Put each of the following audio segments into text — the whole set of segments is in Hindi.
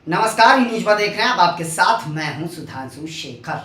नमस्कार, न्यूज पर देख रहे हैं आप। आपके साथ मैं हूं सुधांशु शेखर।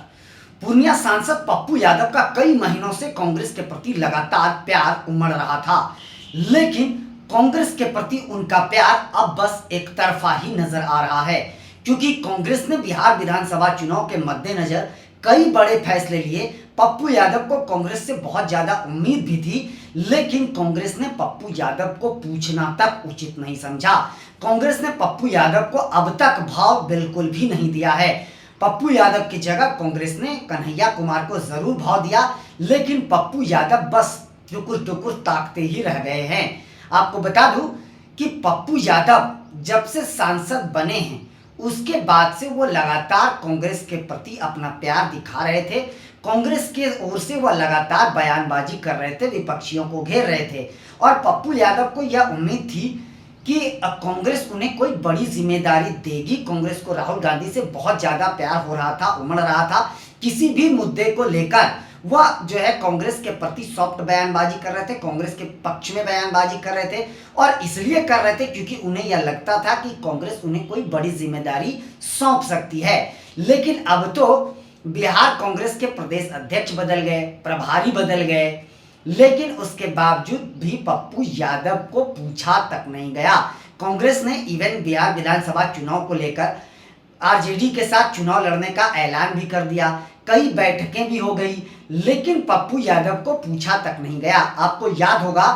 पूर्णिया सांसद पप्पू यादव का कई महीनों से कांग्रेस के प्रति लगातार प्यार उमड़ रहा था, लेकिन कांग्रेस के प्रति उनका प्यार अब बस एक तरफा ही नजर आ रहा है, क्योंकि कांग्रेस ने बिहार विधानसभा चुनाव के मद्देनजर कई बड़े फैसले लिए। पप्पू यादव को कांग्रेस से बहुत ज्यादा उम्मीद भी थी, लेकिन कांग्रेस ने पप्पू यादव को पूछना तक उचित नहीं समझा। कांग्रेस ने पप्पू यादव को अब तक भाव बिल्कुल भी नहीं दिया है। पप्पू यादव की जगह कांग्रेस ने कन्हैया कुमार को जरूर भाव दिया, लेकिन पप्पू यादव बस टुकुर टुकुर ताकते ही रह गए हैं। आपको बता दूं कि पप्पू यादव जब से सांसद बने हैं, उसके बाद से वो लगातार कांग्रेस के प्रति अपना प्यार दिखा रहे थे। कांग्रेस के ओर से वह लगातार बयानबाजी कर रहे थे, विपक्षियों को घेर रहे थे, और पप्पू यादव को यह उम्मीद थी कि कांग्रेस उन्हें कोई बड़ी जिम्मेदारी देगी। कांग्रेस को राहुल गांधी से बहुत ज्यादा प्यार हो रहा था, उमड़ रहा था। किसी भी मुद्दे को लेकर वह जो है कांग्रेस के प्रति सॉफ्ट बयानबाजी कर रहे थे, कांग्रेस के पक्ष में बयानबाजी कर रहे थे, और इसलिए कर रहे थे क्योंकि उन्हें यह लगता था कि कांग्रेस उन्हें कोई बड़ी जिम्मेदारी सौंप सकती है। लेकिन अब तो बिहार कांग्रेस के प्रदेश अध्यक्ष बदल गए, प्रभारी बदल गए, लेकिन उसके बावजूद भी पप्पू यादव को पूछा तक नहीं गया। कांग्रेस ने इवन बिहार विधानसभा चुनाव को लेकर आरजेडी के साथ चुनाव लड़ने का ऐलान भी कर दिया, कई बैठकें भी हो गई, लेकिन पप्पू यादव को पूछा तक नहीं गया। आपको याद होगा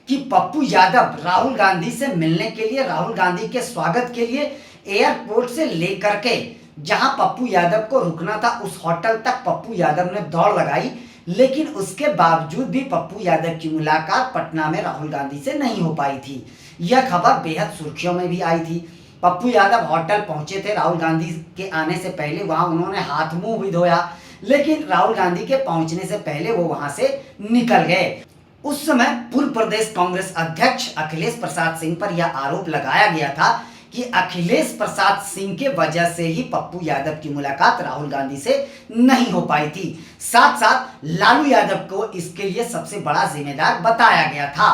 कि पप्पू यादव राहुल गांधी से मिलने के लिए, राहुल गांधी के स्वागत के लिए एयरपोर्ट से लेकर के जहां पप्पू यादव को रुकना था, उस होटल तक पप्पू यादव ने दौड़ लगाई, लेकिन उसके बावजूद भी पप्पू यादव की मुलाकात पटना में राहुल गांधी से नहीं हो पाई थी। यह खबर बेहद सुर्खियों में भी आई थी। पप्पू यादव होटल पहुंचे थे राहुल गांधी के आने से पहले, वहां उन्होंने हाथ मुंह भी धोया, लेकिन राहुल गांधी के पहुंचने से पहले वो वहां से निकल गए। उस समय पूर्व प्रदेश कांग्रेस अध्यक्ष अखिलेश प्रसाद सिंह पर यह आरोप लगाया गया था कि अखिलेश प्रसाद सिंह के वजह से ही पप्पू यादव की मुलाकात राहुल गांधी से नहीं हो पाई थी। साथ साथ लालू यादव को इसके लिए सबसे बड़ा जिम्मेदार बताया गया था।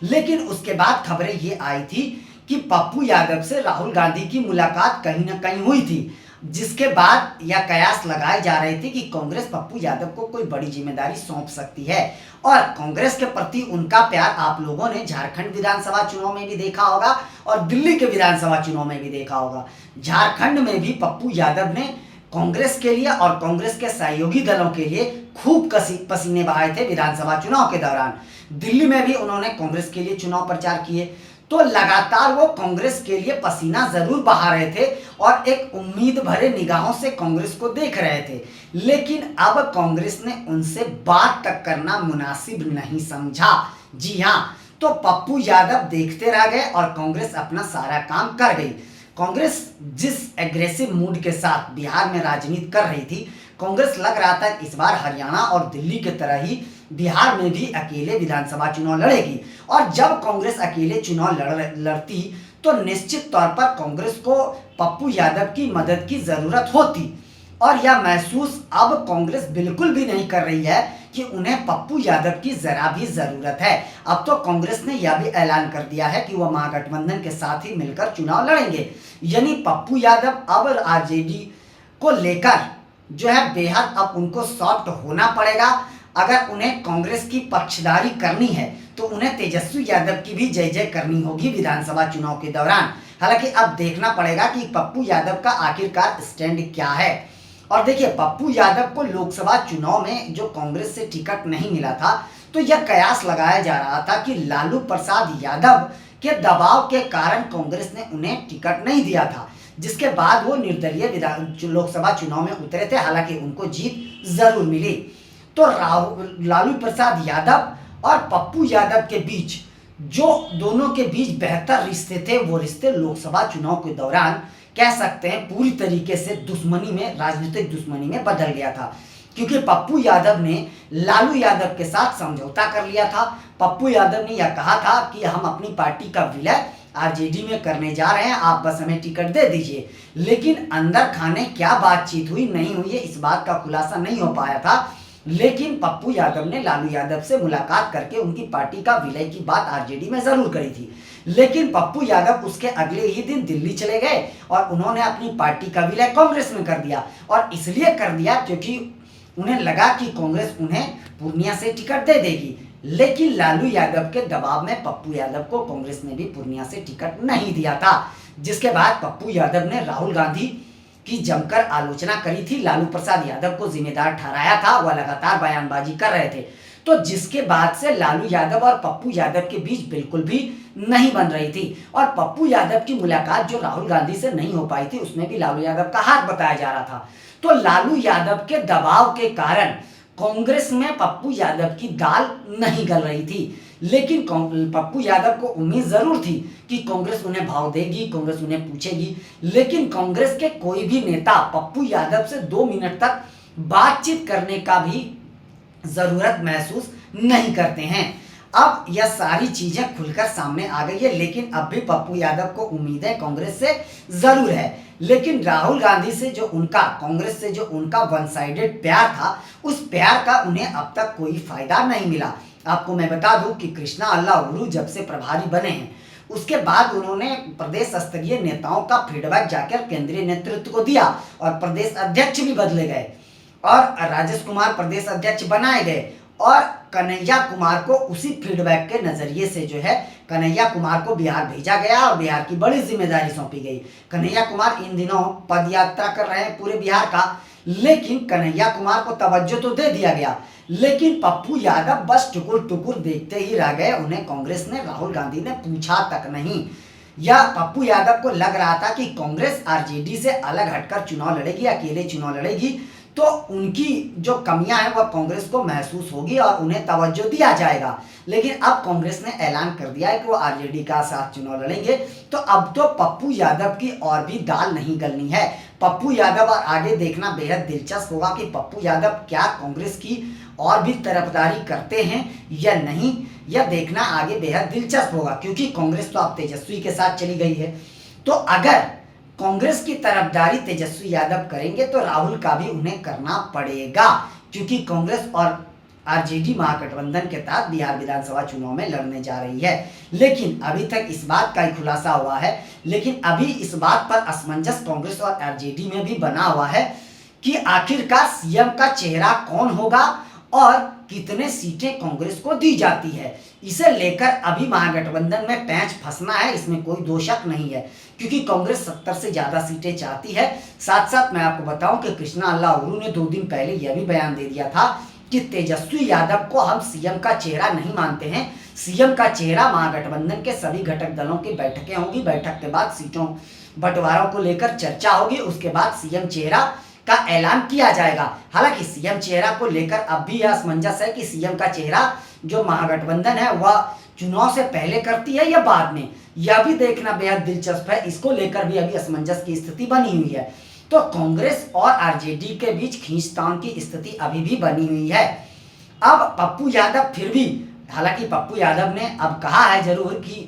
लेकिन उसके बाद खबरें ये आई थी कि पप्पू यादव से राहुल गांधी की मुलाकात कहीं ना कहीं हुई थी, जिसके बाद यह कयास लगाए जा रहे थे कि कांग्रेस पप्पू यादव को कोई बड़ी जिम्मेदारी सौंप सकती है। और कांग्रेस के प्रति उनका प्यार आप लोगों ने झारखंड विधानसभा चुनाव में भी देखा होगा और दिल्ली के विधानसभा चुनाव में भी देखा होगा। झारखंड में भी पप्पू यादव ने कांग्रेस के लिए और कांग्रेस के सहयोगी दलों के लिए खूब पसीने बहाए थे विधानसभा चुनाव के दौरान। दिल्ली में भी उन्होंने कांग्रेस के लिए चुनाव प्रचार किए, तो लगातार वो कांग्रेस के लिए पसीना जरूर बहा रहे थे और एक उम्मीद भरे निगाहों से कांग्रेस को देख रहे थे। लेकिन अब कांग्रेस ने उनसे बात तक करना मुनासिब नहीं समझा। जी हाँ, तो पप्पू यादव देखते रह गए और कांग्रेस अपना सारा काम कर गई। कांग्रेस जिस एग्रेसिव मूड के साथ बिहार में राजनीति कर रही थी, कांग्रेस लग रहा था इस बार हरियाणा और दिल्ली की तरह ही बिहार में भी अकेले विधानसभा चुनाव लड़ेगी। और जब कांग्रेस अकेले चुनाव लड़ती तो निश्चित तौर पर कांग्रेस को पप्पू यादव की मदद की जरूरत होती, और यह महसूस अब कांग्रेस बिल्कुल भी नहीं कर रही है कि उन्हें पप्पू यादव की जरा भी जरूरत है। अब तो कांग्रेस ने यह भी ऐलान कर दिया है कि वह महागठबंधन के साथ ही मिलकर चुनाव लड़ेंगे। यानी पप्पू यादव अब आरजेडी को लेकर जो है बेहद अब उनको सॉफ्ट होना पड़ेगा। अगर उन्हें कांग्रेस की पक्षधारी करनी है तो उन्हें तेजस्वी यादव की भी जय जय करनी होगी विधानसभा चुनाव के दौरान। हालांकि अब देखना पड़ेगा कि पप्पू यादव का आखिरकार स्टैंड क्या है। और देखिए, पप्पू यादव को लोकसभा चुनाव में जो कांग्रेस से टिकट नहीं मिला था, तो यह कयास लगाया जा रहा था कि लालू प्रसाद यादव के दबाव के कारण कांग्रेस ने उन्हें टिकट नहीं दिया था, जिसके बाद वो निर्दलीय लोकसभा चुनाव में उतरे थे। हालांकि उनको जीत जरूर मिली। तो लालू प्रसाद यादव और पप्पू यादव के बीच जो दोनों के बीच बेहतर रिश्ते थे, वो रिश्ते लोकसभा चुनाव के दौरान कह सकते हैं पूरी तरीके से दुश्मनी में, राजनीतिक दुश्मनी में बदल गया था, क्योंकि पप्पू यादव ने लालू यादव के साथ समझौता कर लिया था। पप्पू यादव ने यह कहा था कि हम अपनी पार्टी का विलय आरजेडी में करने जा रहे हैं, आप बस हमें टिकट दे दीजिए। लेकिन अंदर खाने क्या बातचीत हुई नहीं हुई है, इस बात का खुलासा नहीं हो पाया था। लेकिन पप्पू यादव ने लालू यादव से मुलाकात करके उनकी पार्टी का विलय की बात आरजेडी में जरूर करी थी। लेकिन पप्पू यादव उसके अगले ही दिन दिल्ली चले गए और उन्होंने अपनी पार्टी का विलय कांग्रेस में कर दिया, और इसलिए कर दिया क्योंकि उन्हें लगा कि कांग्रेस उन्हें पूर्णिया से टिकट दे देगी। लेकिन लालू यादव के दबाव में पप्पू यादव को कांग्रेस ने भी पूर्णिया से टिकट नहीं दिया था, जिसके बाद पप्पू यादव ने राहुल गांधी की जमकर आलोचना करी थी। लालू प्रसाद यादव को जिम्मेदार ठहराया था, वह लगातार बयानबाजी कर रहे थे, तो जिसके बाद से लालू यादव और पप्पू यादव के बीच बिल्कुल भी नहीं बन रही थी। और पप्पू यादव की मुलाकात जो राहुल गांधी से नहीं हो पाई थी, उसमें भी लालू यादव का हाथ बताया जा रहा था। तो लालू यादव के दबाव के कारण कांग्रेस में पप्पू यादव की दाल नहीं गल रही थी। लेकिन पप्पू यादव को उम्मीद जरूर थी कि कांग्रेस उन्हें भाव देगी, कांग्रेस उन्हें पूछेगी, लेकिन कांग्रेस के कोई भी नेता पप्पू यादव से 2 मिनट तक बातचीत करने का भी जरूरत महसूस नहीं करते हैं। अब यह सारी चीजें खुलकर सामने आ गई है, लेकिन अब भी पप्पू यादव को उम्मीदें कांग्रेस से जरूर है। लेकिन राहुल गांधी से जो उनका, कांग्रेस से जो उनका वन साइडेड प्यार था, उस प्यार का उन्हें अब तक कोई फायदा नहीं मिला। आपको मैं बता दूं कि कृष्णा अल्लाउरू जब से प्रभारी बने हैं, उसके बाद उन्होंने प्रदेश स्तरीय नेताओं का फीडबैक जाकर केंद्रीय नेतृत्व को दिया और प्रदेश अध्यक्ष भी बदले गए और राजेश कुमार प्रदेश अध्यक्ष बनाए गए, और कन्हैया कुमार को उसी फीडबैक के नजरिए से जो है कन्हैया कुमार को बिहार भेजा गया और बिहार की बड़ी जिम्मेदारी सौंपी गई। कन्हैया कुमार इन दिनों पद यात्रा कर रहे हैं पूरे बिहार का, लेकिन कन्हैया कुमार को तवज्जो तो दे दिया गया, लेकिन पप्पू यादव बस टुकुर टुकुर देखते ही रह गए। उन्हें कांग्रेस ने, राहुल गांधी ने पूछा तक नहीं। या पप्पू यादव को लग रहा था कि कांग्रेस आरजेडी से अलग हटकर चुनाव लड़ेगी, अकेले चुनाव लड़ेगी, तो उनकी जो कमियां हैं वह कांग्रेस को महसूस होगी और उन्हें तवज्जो दिया जाएगा। लेकिन अब कांग्रेस ने ऐलान कर दिया है कि वो आरजेडी का साथ चुनाव लड़ेंगे, तो अब तो पप्पू यादव की और भी दाल नहीं गलनी है। पप्पू यादव और आगे देखना बेहद दिलचस्प होगा कि पप्पू यादव क्या कांग्रेस की और भी तरफदारी करते हैं या नहीं, यह देखना आगे बेहद दिलचस्प होगा, क्योंकि कांग्रेस तो अब तेजस्वी के साथ चली गई है। तो अगर कांग्रेस की तरफदारी तेजस्वी यादव करेंगे तो राहुल का भी उन्हें करना पड़ेगा, क्योंकि कांग्रेस और आरजेडी महागठबंधन के तहत बिहार विधानसभा चुनाव में लड़ने जा रही है। लेकिन अभी तक इस बात का ही खुलासा हुआ है, लेकिन अभी इस बात पर असमंजस कांग्रेस और आरजेडी में भी बना हुआ है कि आखिरकार सीएम का चेहरा कौन होगा और कितने सीटें कांग्रेस को दी जाती है। इसे लेकर अभी महागठबंधन में पैंच फंसना है, इसमें कोई दो शक नहीं है, क्योंकि कांग्रेस 70 से ज्यादा सीटें चाहती है। साथ साथ मैं आपको बताऊं कि कृष्णा अल्लाउरू ने 2 दिन पहले यह भी बयान दे दिया था कि तेजस्वी यादव को हम सीएम का चेहरा नहीं मानते हैं। सीएम का चेहरा महागठबंधन के सभी घटक दलों की बैठकें होंगी, बैठक के बाद सीटों बंटवारों को लेकर चर्चा होगी, उसके बाद सीएम चेहरा का ऐलान किया जाएगा। हालांकि सीएम चेहरा को लेकर अब भी यह असमंजस है कि सीएम का चेहरा जो महागठबंधन है वह चुनाव से पहले करती है या बाद में, यह भी देखना बेहद दिलचस्प है। इसको लेकर भी अभी असमंजस की स्थिति बनी हुई है। तो कांग्रेस और आरजेडी के बीच खींचतान की स्थिति अभी भी बनी हुई है। अब पप्पू यादव फिर भी, हालांकि पप्पू यादव ने अब कहा है जरूर कि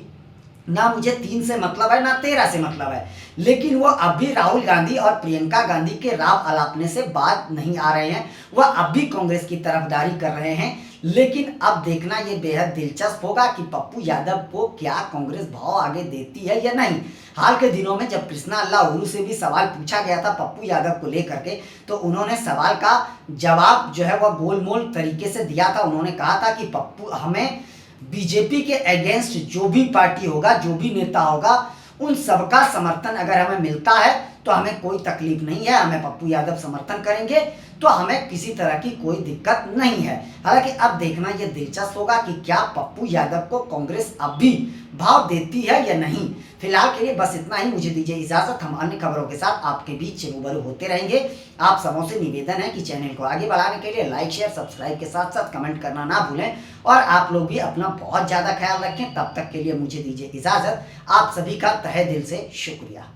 ना मुझे 3 से मतलब है ना 13 से मतलब है, लेकिन वो अब भी राहुल गांधी और प्रियंका गांधी के राव अलापने से बात नहीं आ रहे हैं। वह अब भी कांग्रेस की तरफदारी कर रहे हैं। लेकिन अब देखना ये बेहद दिलचस्प होगा कि पप्पू यादव को क्या कांग्रेस भाव आगे देती है या नहीं। हाल के दिनों में जब कृष्णा अल्लाउरू से भी सवाल पूछा गया था पप्पू यादव को लेकर के, तो उन्होंने सवाल का जवाब जो है वह गोलमोल तरीके से दिया था। उन्होंने कहा था कि पप्पू, हमें बीजेपी के अगेंस्ट जो भी पार्टी होगा, जो भी नेता होगा, उन सबका समर्थन अगर हमें मिलता है तो हमें कोई तकलीफ नहीं है, हमें पप्पू यादव समर्थन करेंगे तो हमें किसी तरह की कोई दिक्कत नहीं है। हालांकि अब देखना यह दिलचस्प होगा कि क्या पप्पू यादव को कांग्रेस अब भी भाव देती है या नहीं। फिलहाल के लिए बस इतना ही, मुझे दीजिए इजाजत। हम अन्य खबरों के साथ आपके बीच रूबरू होते रहेंगे। आप सबों से निवेदन है कि चैनल को आगे बढ़ाने के लिए लाइक, शेयर, सब्सक्राइब के साथ साथ कमेंट करना ना भूलें, और आप लोग भी अपना बहुत ज़्यादा ख्याल रखें। तब तक के लिए मुझे दीजिए इजाजत। आप सभी का तहे दिल से शुक्रिया।